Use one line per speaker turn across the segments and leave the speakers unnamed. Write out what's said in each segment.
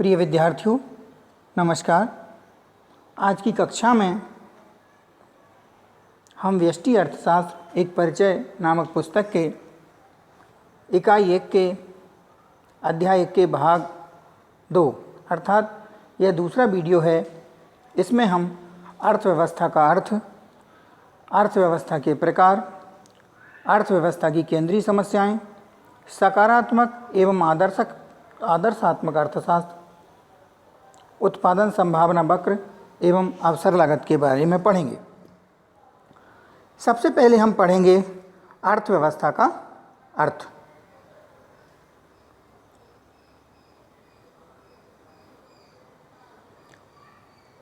प्रिय विद्यार्थियों, नमस्कार। आज की कक्षा में हम व्यष्टि अर्थशास्त्र एक परिचय नामक पुस्तक के इकाई 1 के अध्याय 1 के भाग 2 अर्थात यह दूसरा वीडियो है। इसमें हम अर्थव्यवस्था का अर्थ, अर्थव्यवस्था के प्रकार, अर्थव्यवस्था की केंद्रीय समस्याएं, सकारात्मक एवं आदर्शात्मक अर्थशास्त्र, उत्पादन संभावना वक्र एवं अवसर लागत के बारे में पढ़ेंगे। सबसे पहले हम पढ़ेंगे अर्थव्यवस्था का अर्थ।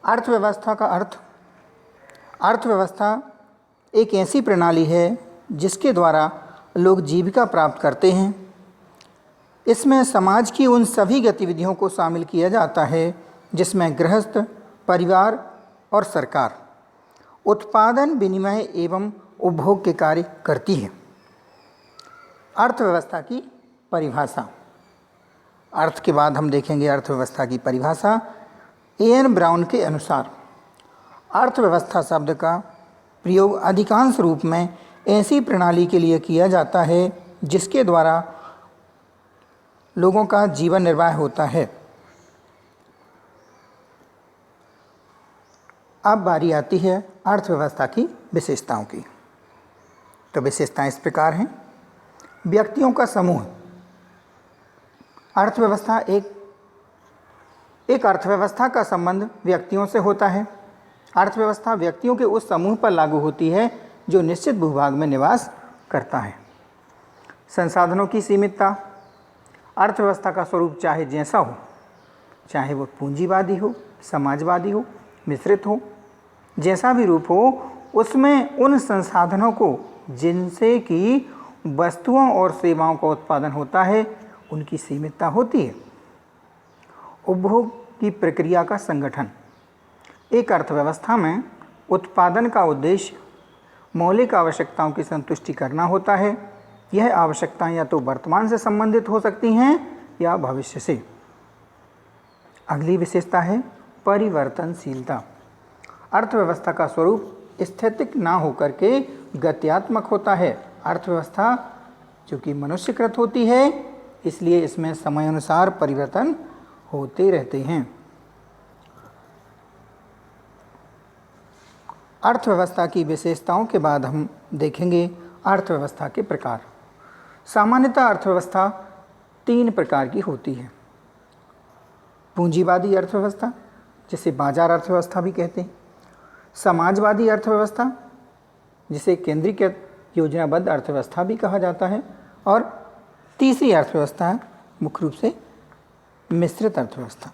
अर्थव्यवस्था का अर्थ, अर्थव्यवस्था एक ऐसी प्रणाली है जिसके द्वारा लोग जीविका प्राप्त करते हैं। इसमें समाज की उन सभी गतिविधियों को शामिल किया जाता है जिसमें गृहस्थ, परिवार और सरकार उत्पादन, विनिमय एवं उपभोग के कार्य करती है। अर्थव्यवस्था की परिभाषा। अर्थ के बाद हम देखेंगे अर्थव्यवस्था की परिभाषा। एन ब्राउन के अनुसार अर्थव्यवस्था शब्द का प्रयोग अधिकांश रूप में ऐसी प्रणाली के लिए किया जाता है जिसके द्वारा लोगों का जीवन निर्वाह होता है। अब बारी आती है अर्थव्यवस्था की विशेषताओं की। तो विशेषताएं इस प्रकार हैं। व्यक्तियों का समूह। अर्थव्यवस्था एक अर्थव्यवस्था का संबंध व्यक्तियों से होता है। अर्थव्यवस्था व्यक्तियों के उस समूह पर लागू होती है जो निश्चित भूभाग में निवास करता है। संसाधनों की सीमितता। अर्थव्यवस्था का स्वरूप चाहे जैसा हो, चाहे वो पूंजीवादी हो, समाजवादी हो, मिश्रित हो, जैसा भी रूप हो, उसमें उन संसाधनों को जिनसे कि वस्तुओं और सेवाओं का उत्पादन होता है उनकी सीमितता होती है। उपभोग की प्रक्रिया का संगठन। एक अर्थव्यवस्था में उत्पादन का उद्देश्य मौलिक आवश्यकताओं की संतुष्टि करना होता है। यह आवश्यकताएं या तो वर्तमान से संबंधित हो सकती हैं या भविष्य से। अगली विशेषता है परिवर्तनशीलता। अर्थव्यवस्था का स्वरूप स्थितिक ना होकर के गत्यात्मक होता है। अर्थव्यवस्था चूँकि मनुष्यकृत होती है इसलिए इसमें समयानुसार परिवर्तन होते रहते हैं। अर्थव्यवस्था की विशेषताओं के बाद हम देखेंगे अर्थव्यवस्था के प्रकार। सामान्यतः अर्थव्यवस्था 3 प्रकार की होती है। पूंजीवादी अर्थव्यवस्था, जिसे बाजार अर्थव्यवस्था भी कहते हैं। समाजवादी अर्थव्यवस्था, जिसे केंद्रीकृत योजनाबद्ध अर्थव्यवस्था भी कहा जाता है। और तीसरी अर्थव्यवस्था है मुख्य रूप से मिश्रित अर्थव्यवस्था।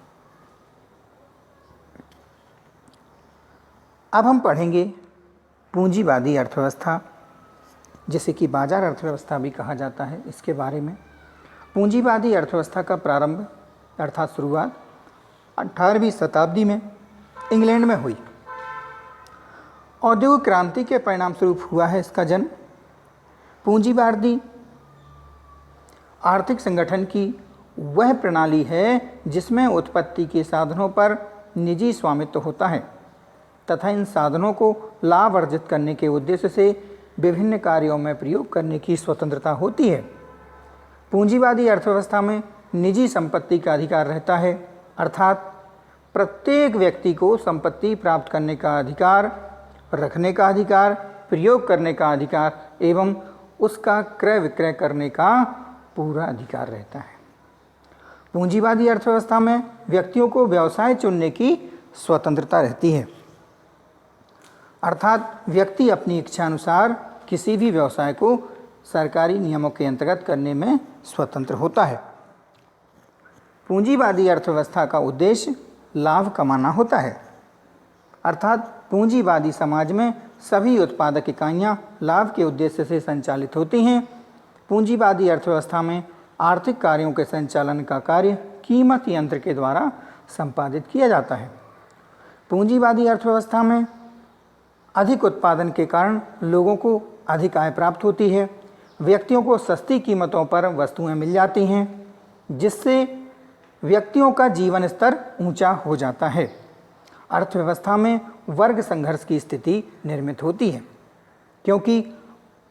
अब हम पढ़ेंगे पूंजीवादी अर्थव्यवस्था, जिसे कि बाजार अर्थव्यवस्था भी कहा जाता है, इसके बारे में। पूंजीवादी अर्थव्यवस्था का प्रारंभ अर्थात शुरुआत 18वीं शताब्दी में इंग्लैंड में हुई। औद्योगिक क्रांति के परिणाम स्वरूप हुआ है इसका जन्म। पूंजीवादी आर्थिक संगठन की वह प्रणाली है जिसमें उत्पत्ति के साधनों पर निजी स्वामित्व होता है तथा इन साधनों को लाभ अर्जित करने के उद्देश्य से विभिन्न कार्यों में प्रयोग करने की स्वतंत्रता होती है। पूंजीवादी अर्थव्यवस्था में निजी संपत्ति का अधिकार रहता है, अर्थात प्रत्येक व्यक्ति को संपत्ति प्राप्त करने का अधिकार, रखने का अधिकार, प्रयोग करने का अधिकार एवं उसका क्रय विक्रय करने का पूरा अधिकार रहता है। पूंजीवादी अर्थव्यवस्था में व्यक्तियों को व्यवसाय चुनने की स्वतंत्रता रहती है, अर्थात व्यक्ति अपनी इच्छानुसार किसी भी व्यवसाय को सरकारी नियमों के अंतर्गत करने में स्वतंत्र होता है। पूंजीवादी अर्थव्यवस्था का उद्देश्य लाभ कमाना होता है, अर्थात पूंजीवादी समाज में सभी उत्पादक इकाइयां लाभ के उद्देश्य से संचालित होती हैं। पूंजीवादी अर्थव्यवस्था में आर्थिक कार्यों के संचालन का कार्य कीमत यंत्र के द्वारा संपादित किया जाता है। पूंजीवादी अर्थव्यवस्था में अधिक उत्पादन के कारण लोगों को अधिक आय प्राप्त होती है। व्यक्तियों को सस्ती कीमतों पर वस्तुएं मिल जाती हैं, जिससे व्यक्तियों का जीवन स्तर ऊंचा हो जाता है। अर्थव्यवस्था में वर्ग संघर्ष की स्थिति निर्मित होती है, क्योंकि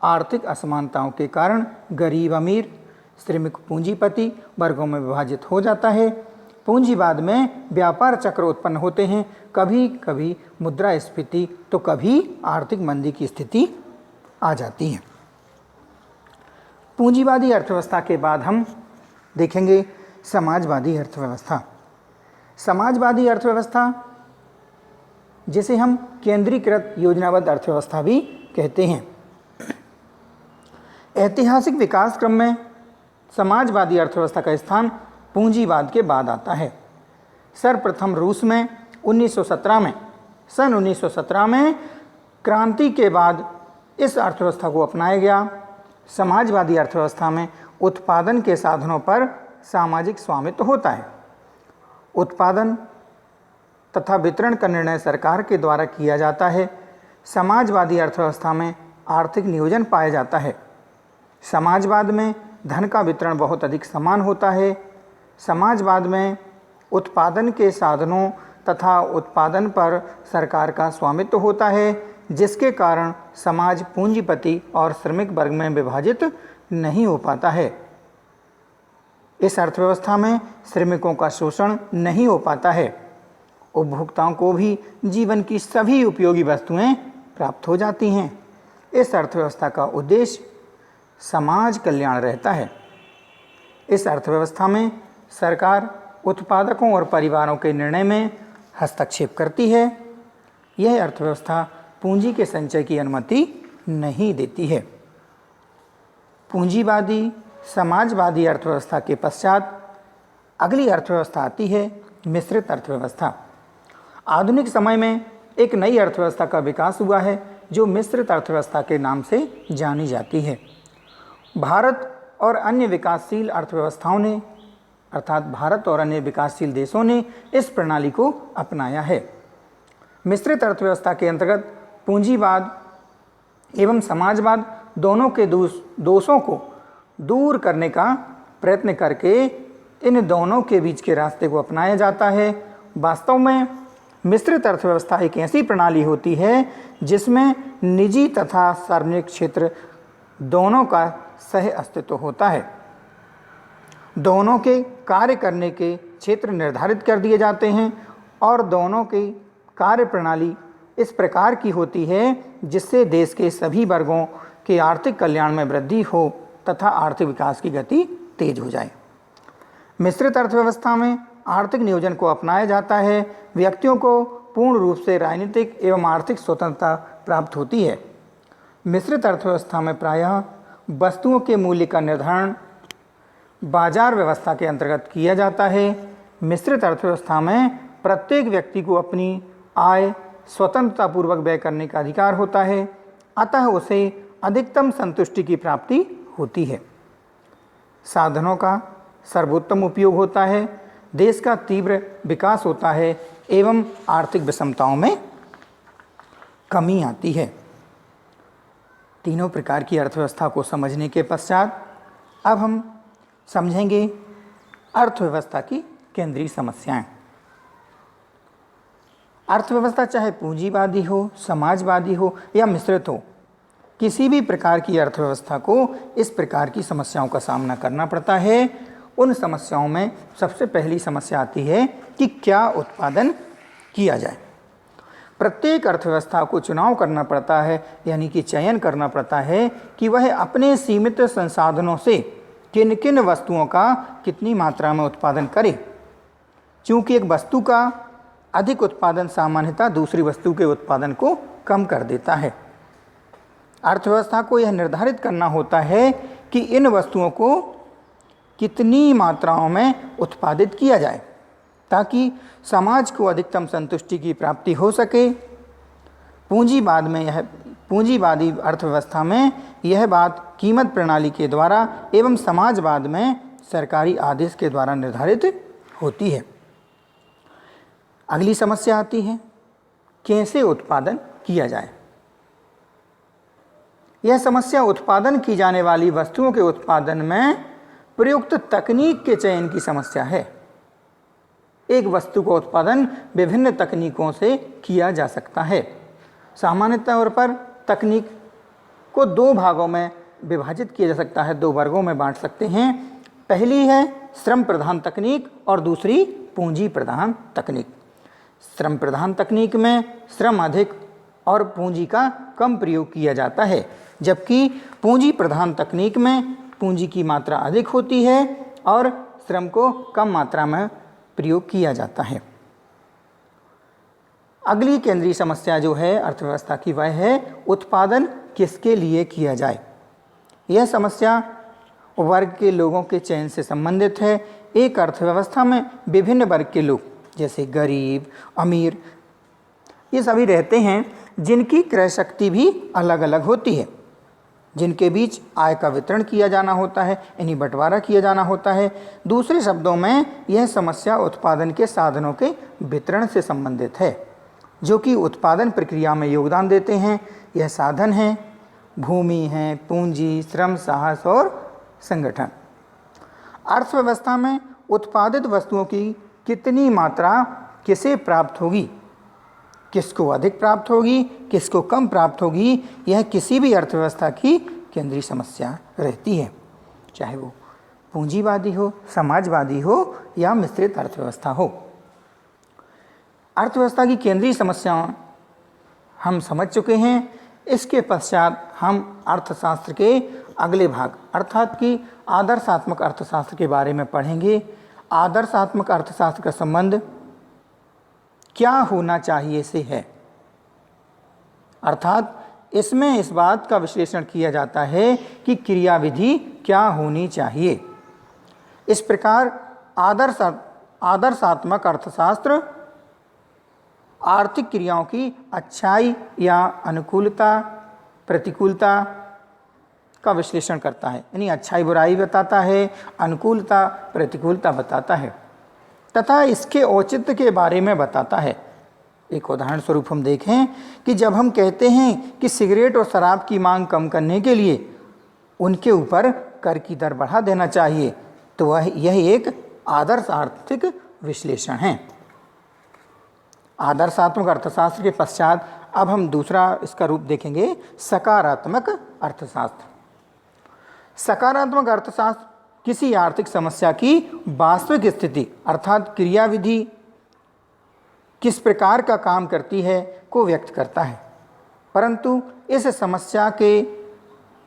आर्थिक असमानताओं के कारण गरीब अमीर, श्रमिक पूंजीपति वर्गों में विभाजित हो जाता है। पूंजीवाद में व्यापार चक्र उत्पन्न होते हैं, कभी कभी मुद्रास्फीति तो कभी आर्थिक मंदी की स्थिति आ जाती है। पूंजीवादी अर्थव्यवस्था के बाद हम देखेंगे समाजवादी अर्थव्यवस्था। समाजवादी अर्थव्यवस्था, जिसे हम केंद्रीकृत योजनाबद्ध अर्थव्यवस्था भी कहते हैं, ऐतिहासिक विकास क्रम में समाजवादी अर्थव्यवस्था का स्थान पूंजीवाद के बाद आता है। सर्वप्रथम रूस में 1917 में सन 1917 में क्रांति के बाद इस अर्थव्यवस्था को अपनाया गया। समाजवादी अर्थव्यवस्था में उत्पादन के साधनों पर सामाजिक स्वामित्व होता है। उत्पादन तथा वितरण का निर्णय सरकार के द्वारा किया जाता है। समाजवादी अर्थव्यवस्था में आर्थिक नियोजन पाया जाता है। समाजवाद में धन का वितरण बहुत अधिक समान होता है। समाजवाद में उत्पादन के साधनों तथा उत्पादन पर सरकार का स्वामित्व होता है, जिसके कारण समाज पूंजीपति और श्रमिक वर्ग में विभाजित नहीं हो पाता है। इस अर्थव्यवस्था में श्रमिकों का शोषण नहीं हो पाता है। उपभोक्ताओं को भी जीवन की सभी उपयोगी वस्तुएं प्राप्त हो जाती हैं। इस अर्थव्यवस्था का उद्देश्य समाज कल्याण रहता है। इस अर्थव्यवस्था में सरकार उत्पादकों और परिवारों के निर्णय में हस्तक्षेप करती है। यह अर्थव्यवस्था पूंजी के संचय की अनुमति नहीं देती है। पूंजीवादी समाजवादी अर्थव्यवस्था के पश्चात अगली अर्थव्यवस्था आती है मिश्रित अर्थव्यवस्था। आधुनिक समय में एक नई अर्थव्यवस्था का विकास हुआ है, जो मिश्रित अर्थव्यवस्था के नाम से जानी जाती है। भारत और अन्य विकासशील अर्थव्यवस्थाओं ने, अर्थात भारत और अन्य विकासशील देशों ने इस प्रणाली को अपनाया है। मिश्रित अर्थव्यवस्था के अंतर्गत पूंजीवाद एवं समाजवाद दोनों के दोषों को दूर करने का प्रयत्न करके इन दोनों के बीच के रास्ते को अपनाया जाता है। वास्तव में मिश्रित अर्थव्यवस्था एक ऐसी प्रणाली होती है जिसमें निजी तथा सार्वजनिक क्षेत्र दोनों का सह अस्तित्व होता है। दोनों के कार्य करने के क्षेत्र निर्धारित कर दिए जाते हैं और दोनों की कार्य प्रणाली इस प्रकार की होती है जिससे देश के सभी वर्गों के आर्थिक कल्याण में वृद्धि हो तथा आर्थिक विकास की गति तेज हो जाए। मिश्रित अर्थव्यवस्था में आर्थिक नियोजन को अपनाया जाता है। व्यक्तियों को पूर्ण रूप से राजनीतिक एवं आर्थिक स्वतंत्रता प्राप्त होती है। मिश्रित अर्थव्यवस्था में प्रायः वस्तुओं के मूल्य का निर्धारण बाजार व्यवस्था के अंतर्गत किया जाता है। मिश्रित अर्थव्यवस्था में प्रत्येक व्यक्ति को अपनी आय स्वतंत्रतापूर्वक व्यय करने का अधिकार होता है, अतः उसे अधिकतम संतुष्टि की प्राप्ति होती है। साधनों का सर्वोत्तम उपयोग होता है, देश का तीव्र विकास होता है एवं आर्थिक विषमताओं में कमी आती है। तीनों प्रकार की अर्थव्यवस्था को समझने के पश्चात अब हम समझेंगे अर्थव्यवस्था की केंद्रीय समस्याएं। अर्थव्यवस्था चाहे पूंजीवादी हो, समाजवादी हो या मिश्रित हो, किसी भी प्रकार की अर्थव्यवस्था को इस प्रकार की समस्याओं का सामना करना पड़ता है। उन समस्याओं में सबसे पहली समस्या आती है कि क्या उत्पादन किया जाए। प्रत्येक अर्थव्यवस्था को चुनाव करना पड़ता है, यानी कि चयन करना पड़ता है कि वह अपने सीमित संसाधनों से किन किन वस्तुओं का कितनी मात्रा में उत्पादन करे। चूँकि एक वस्तु का अधिक उत्पादन सामान्यतः दूसरी वस्तु के उत्पादन को कम कर देता है। अर्थव्यवस्था को यह निर्धारित करना होता है कि इन वस्तुओं को कितनी मात्राओं में उत्पादित किया जाए ताकि समाज को अधिकतम संतुष्टि की प्राप्ति हो सके। पूंजीवादी अर्थव्यवस्था में यह बात कीमत प्रणाली के द्वारा एवं समाजवाद में सरकारी आदेश के द्वारा निर्धारित होती है। अगली समस्या आती है कैसे उत्पादन किया जाए। यह समस्या उत्पादन की जाने वाली वस्तुओं के उत्पादन में प्रयुक्त तकनीक के चयन की समस्या है। एक वस्तु का उत्पादन विभिन्न तकनीकों से किया जा सकता है। सामान्य तौर पर तकनीक को दो भागों में विभाजित किया जा सकता है, दो वर्गों में बांट सकते हैं। पहली है श्रम प्रधान तकनीक और दूसरी पूंजी प्रधान तकनीक। श्रम प्रधान तकनीक में श्रम अधिक और पूंजी का कम प्रयोग किया जाता है, जबकि पूंजी प्रधान तकनीक में पूंजी की मात्रा अधिक होती है और श्रम को कम मात्रा में प्रयोग किया जाता है। अगली केंद्रीय समस्या जो है अर्थव्यवस्था की, वह है उत्पादन किसके लिए किया जाए। यह समस्या वर्ग के लोगों के चयन से संबंधित है। एक अर्थव्यवस्था में विभिन्न वर्ग के लोग जैसे गरीब, अमीर, ये सभी रहते हैं, जिनकी क्रय शक्ति भी अलग अलग होती है, जिनके बीच आय का वितरण किया जाना होता है, यानी बंटवारा किया जाना होता है। दूसरे शब्दों में यह समस्या उत्पादन के साधनों के वितरण से संबंधित है, जो कि उत्पादन प्रक्रिया में योगदान देते हैं। यह साधन हैं भूमि है, पूंजी, श्रम, साहस और संगठन। अर्थव्यवस्था में उत्पादित वस्तुओं की कितनी मात्रा किसे प्राप्त होगी, किसको अधिक प्राप्त होगी, किसको कम प्राप्त होगी, यह किसी भी अर्थव्यवस्था की केंद्रीय समस्या रहती है, चाहे वो पूंजीवादी हो, समाजवादी हो या मिश्रित अर्थव्यवस्था हो। अर्थव्यवस्था की केंद्रीय समस्याएं हम समझ चुके हैं। इसके पश्चात हम अर्थशास्त्र के अगले भाग अर्थात कि आदर्शात्मक अर्थशास्त्र के बारे में पढ़ेंगे। आदर्शात्मक अर्थशास्त्र का संबंध क्या होना चाहिए से है, अर्थात इसमें इस बात का विश्लेषण किया जाता है कि क्रियाविधि क्या होनी चाहिए। इस प्रकार आदर्शात्मक अर्थशास्त्र आर्थिक क्रियाओं की अच्छाई या अनुकूलता, प्रतिकूलता का विश्लेषण करता है, यानी अच्छाई बुराई बताता है, अनुकूलता प्रतिकूलता बताता है तथा इसके औचित्य के बारे में बताता है। एक उदाहरण स्वरूप हम देखें कि जब हम कहते हैं कि सिगरेट और शराब की मांग कम करने के लिए उनके ऊपर कर की दर बढ़ा देना चाहिए, तो यह एक आदर्श आर्थिक विश्लेषण है। आदर्शात्मक अर्थशास्त्र के पश्चात अब हम दूसरा इसका रूप देखेंगे, सकारात्मक अर्थशास्त्र। सकारात्मक अर्थशास्त्र किसी आर्थिक समस्या की वास्तविक स्थिति अर्थात क्रियाविधि किस प्रकार का काम करती है को व्यक्त करता है, परंतु इस समस्या के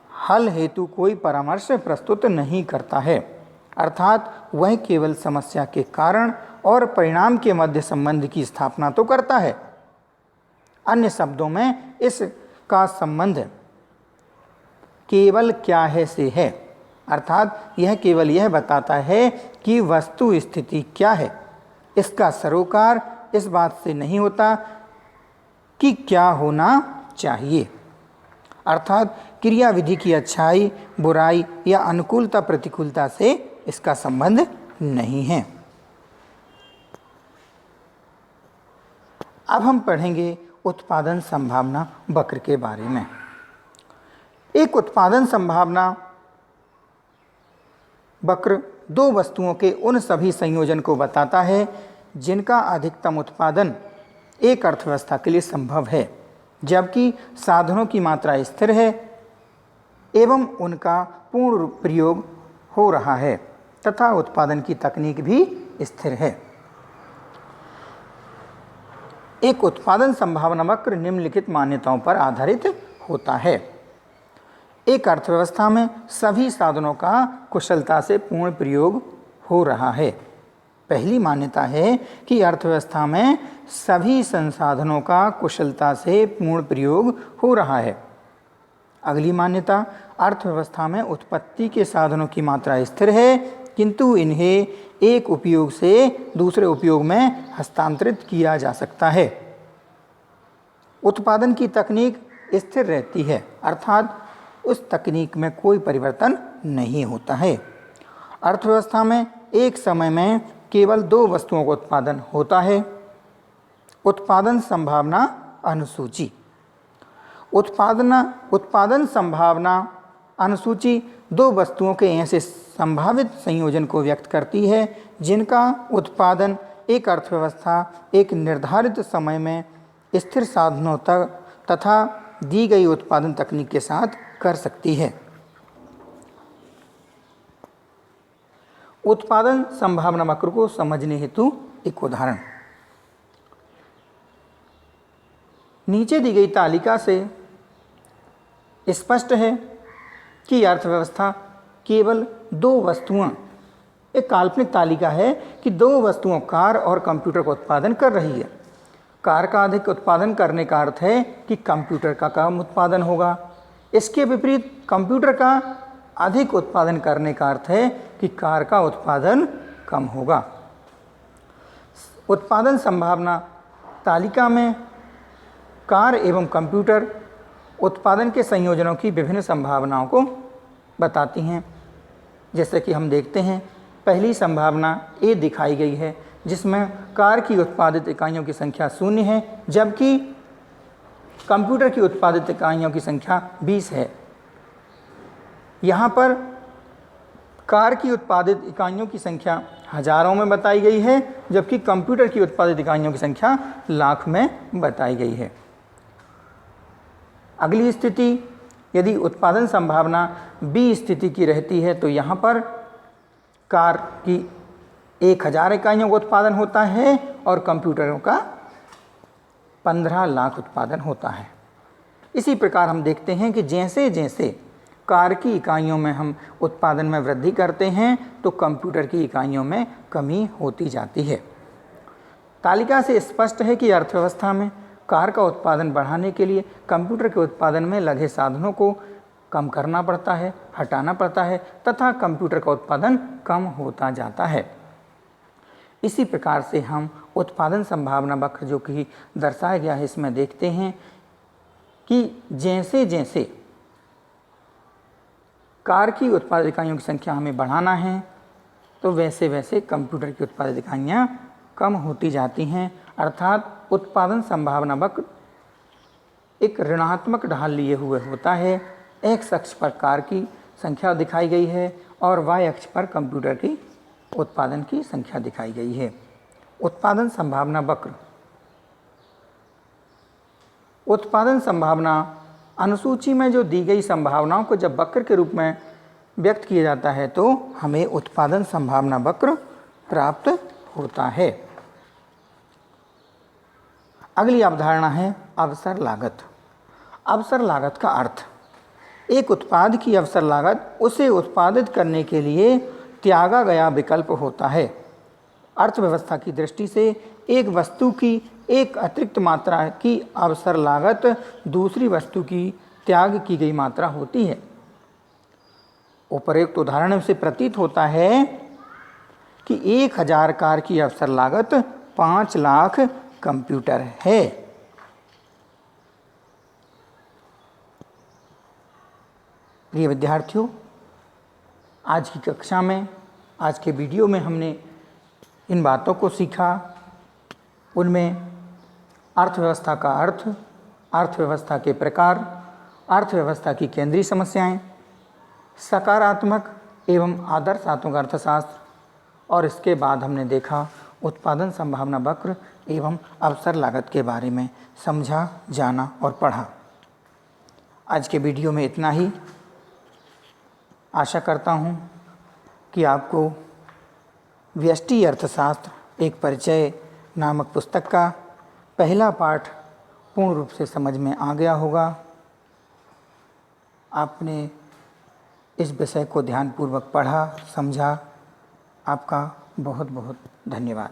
हल हेतु कोई परामर्श प्रस्तुत नहीं करता है, अर्थात वह केवल समस्या के कारण और परिणाम के मध्य संबंध की स्थापना तो करता है। अन्य शब्दों में इसका संबंध केवल क्या है से है, अर्थात यह केवल यह बताता है कि वस्तु स्थिति क्या है। इसका सरोकार इस बात से नहीं होता कि क्या होना चाहिए, अर्थात क्रियाविधि की अच्छाई बुराई या अनुकूलता प्रतिकूलता से इसका संबंध नहीं है। अब हम पढ़ेंगे उत्पादन संभावना वक्र के बारे में। एक उत्पादन संभावना वक्र दो वस्तुओं के उन सभी संयोजन को बताता है जिनका अधिकतम उत्पादन एक अर्थव्यवस्था के लिए संभव है, जबकि साधनों की मात्रा स्थिर है एवं उनका पूर्ण प्रयोग हो रहा है तथा उत्पादन की तकनीक भी स्थिर है। एक उत्पादन संभावना वक्र निम्नलिखित मान्यताओं पर आधारित होता है। एक अर्थव्यवस्था में सभी साधनों का कुशलता से पूर्ण प्रयोग हो रहा है। पहली मान्यता है कि अर्थव्यवस्था में सभी संसाधनों का कुशलता से पूर्ण प्रयोग हो रहा है। अगली मान्यता, अर्थव्यवस्था में उत्पत्ति के साधनों की मात्रा स्थिर है, किंतु इन्हें एक उपयोग से दूसरे उपयोग में हस्तांतरित किया जा सकता है। उत्पादन की तकनीक स्थिर रहती है, अर्थात उस तकनीक में कोई परिवर्तन नहीं होता है। अर्थव्यवस्था में एक समय में केवल दो वस्तुओं का उत्पादन होता है। उत्पादन संभावना अनुसूची। उत्पादन संभावना अनुसूची दो वस्तुओं के ऐसे संभावित संयोजन को व्यक्त करती है जिनका उत्पादन एक अर्थव्यवस्था एक निर्धारित समय में स्थिर साधनों तक तथा दी गई उत्पादन तकनीक के साथ कर सकती है। उत्पादन संभावना वक्र को समझने हेतु एक उदाहरण। नीचे दी गई तालिका से स्पष्ट है कि अर्थव्यवस्था केवल दो वस्तुओं, एक काल्पनिक तालिका है कि दो वस्तुओं कार और कंप्यूटर का उत्पादन कर रही है। कार का अधिक उत्पादन करने का अर्थ है कि कंप्यूटर का कम उत्पादन होगा। इसके विपरीत कंप्यूटर का अधिक उत्पादन करने का अर्थ है कि कार का उत्पादन कम होगा। उत्पादन संभावना तालिका में कार एवं कंप्यूटर उत्पादन के संयोजनों की विभिन्न संभावनाओं को बताती हैं। जैसे कि हम देखते हैं, पहली संभावना ए दिखाई गई है जिसमें कार की उत्पादित इकाइयों की संख्या 0 है, जबकि कंप्यूटर की उत्पादित इकाइयों की संख्या 20 है। यहाँ पर कार की उत्पादित इकाइयों की संख्या हजारों में बताई गई है, जबकि कंप्यूटर की उत्पादित इकाइयों की संख्या लाख में बताई गई है। अगली स्थिति, यदि उत्पादन संभावना बी स्थिति की रहती है तो यहाँ पर कार की 1000 इकाइयों का उत्पादन होता है और कंप्यूटरों का 15 लाख उत्पादन होता है। इसी प्रकार हम देखते हैं कि जैसे जैसे कार की इकाइयों में हम उत्पादन में वृद्धि करते हैं तो कंप्यूटर की इकाइयों में कमी होती जाती है। तालिका से स्पष्ट है कि अर्थव्यवस्था में कार का उत्पादन बढ़ाने के लिए कंप्यूटर के उत्पादन में लगे साधनों को कम करना पड़ता है, हटाना पड़ता है तथा कंप्यूटर का उत्पादन कम होता जाता है। इसी प्रकार से हम उत्पादन संभावना वक्र जो कि दर्शाया गया है इसमें देखते हैं कि जैसे जैसे कार की उत्पादित इकाइयों की संख्या हमें बढ़ाना है तो वैसे वैसे कंप्यूटर की उत्पादित इकाइयाँ कम होती जाती हैं। अर्थात उत्पादन संभावना वक्र एक ऋणात्मक ढाल लिए हुए होता है। एक्स अक्ष पर कार की संख्या दिखाई गई है और वाई अक्ष पर कंप्यूटर की उत्पादन की संख्या दिखाई गई है। उत्पादन संभावना वक्र, उत्पादन संभावना अनुसूची में जो दी गई संभावनाओं को जब वक्र के रूप में व्यक्त किया जाता है तो हमें उत्पादन संभावना वक्र प्राप्त होता है। अगली अवधारणा है अवसर लागत। अवसर लागत का अर्थ, एक उत्पाद की अवसर लागत उसे उत्पादित करने के लिए त्यागा गया विकल्प होता है। अर्थव्यवस्था की दृष्टि से एक वस्तु की एक अतिरिक्त मात्रा की अवसर लागत दूसरी वस्तु की त्याग की गई मात्रा होती है। उपर्युक्त उदाहरण से प्रतीत होता है कि 1000 कार की अवसर लागत 5 लाख कंप्यूटर है। प्रिय विद्यार्थियों, आज की कक्षा में, आज के वीडियो में हमने इन बातों को सीखा। उनमें अर्थव्यवस्था का अर्थ, अर्थव्यवस्था के प्रकार, अर्थव्यवस्था की केंद्रीय समस्याएं, सकारात्मक एवं आदर्शात्मक अर्थशास्त्र और इसके बाद हमने देखा उत्पादन संभावना वक्र एवं अवसर लागत के बारे में समझा, जाना और पढ़ा। आज के वीडियो में इतना ही। आशा करता हूँ कि आपको व्यष्टि अर्थशास्त्र एक परिचय नामक पुस्तक का पहला पाठ पूर्ण रूप से समझ में आ गया होगा। आपने इस विषय को ध्यानपूर्वक पढ़ा, समझा। आपका बहुत बहुत धन्यवाद।